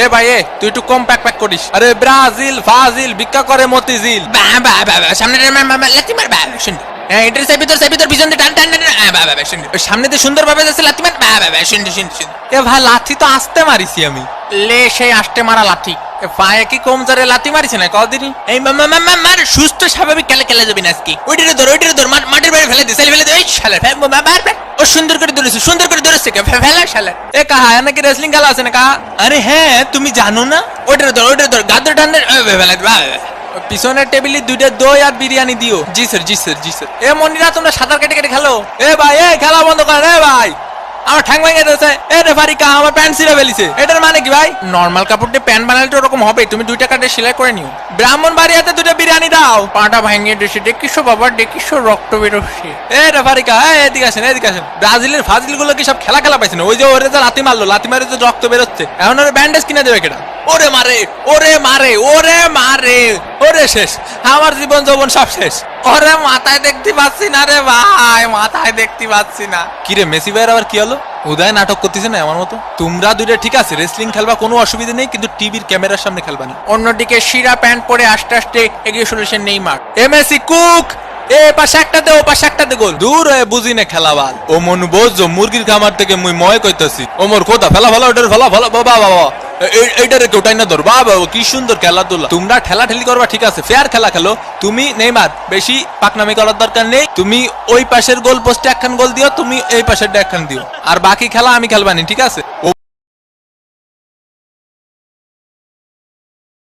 এ ভাই এ তুই একটু কম প্যাক করিস। আরে ব্রাজিল ফাজিল ভিক্ষা করে মতিঝিল। সামনে লাথি মার শুন। এটার ভিতর পিছন দিয়ে টান টান টান শুন। সামনে দিয়ে সুন্দর ভাবে যাচ্ছে লাথি মার শুন শুন শুন। এ ভাই লাথি তো আসতে মারিছি আমি। লে সেই আসতে মারা লাথি পায়ে কি কম জোরে লাথি মারিছে না কদিনই। এই মার সুস্থ স্বাভাবিক খেলে যাবি না আজকে। ওইটারে ধর মাটির বাইরে ফেলে দে ফেলে দে। ওই শালা ও সুন্দর করে ধরেছে ফেলা শালা। এ কাহা নাকি রেসলিং খেলা আছে না কাহা? আরে হ্যাঁ তুমি জানো না? ওইটারে ধর গাদর টান্ডে ফেলে দে। পিছনের টেবিলে 2টা দই আর বিরিয়ানি দিও। জি স্যার জি স্যার জি স্যার। এ মনিরা তোমরা সাঁতার কেটে খেলো। এ ভাই এ খেলা বন্ধ করেন। এ ভাই আমার ঠ্যাং ভেঙে দিয়েছে। এ রেফারি কা আমার প্যান্ট ছিঁড়ে ফেলিছে। এটার মানে কি ভাই? নরমাল কাপড় দিয়ে প্যান্ট বানালে তো ওরকম হবে। তুমি 2 টাকা দিয়ে সেলাই করে নিও। ব্রাহ্মণবাড়িয়াতে 2টা বিরিয়ানি দাও। পাটা ভেঙে দিয়েছে দেখিছো বাবা দেখিছো রক্ত বেরোচ্ছে। এ রেফারি কা এদিকে আসেন। ব্রাজিলের ফাজিল গুলো কি সব খেলা পাইছে না? ওই যে ওরে যে লাথি মারলো লাথি মারে যে রক্ত বেরোচ্ছে এখন ওরে ব্যান্ডেজ কিনে দেবে কেটা? ওরে মারে ওরে শেষ আমার জীবন যৌবন সব শেষ। ওরে মাথায় দেখতে পাচ্ছি না রে ভাই মাথায় দেখতে পাচ্ছি না। কিরে মেসি ভাইয়ের আবার কি হলো? উদয় নাটক করতেছে না আমার মতো। তোমরা 2টা ঠিক আছে রেসলিং খেলবা কোনো অসুবিধা নেই কিন্তু টিভির ক্যামেরার সামনে খেলবা না। অন্যদিকে শিরা প্যান্ট পরে আস্তে আস্তে এগিয়ে চলেছে নেইমার। এমএসি কুক এ পাশে একটা দে ও পাশে একটা দে গোল। দূর হয়ে বুঝি না খেলাবাল। ও মন বোঝো মুরগির খামার থেকে মুই ময় কইতাছি। ও মোর কোথা ফেলা ওটার ফেলা বাবা এইটারে কেউটাই না ধর। বাবা কি সুন্দর খেলাধুলা। তোমরা ঠেলাঠেলি করবা ঠিক আছে ফেয়ার খেলা খেলো। তুমি নেইমার বেশি পাকনামি করার দরকার নেই। তুমি ওই পাশের গোল পোস্টে একখান গোল দিও তুমি এই পাশের একখান দিও আর বাকি খেলা আমি খেলবানি ঠিক আছে।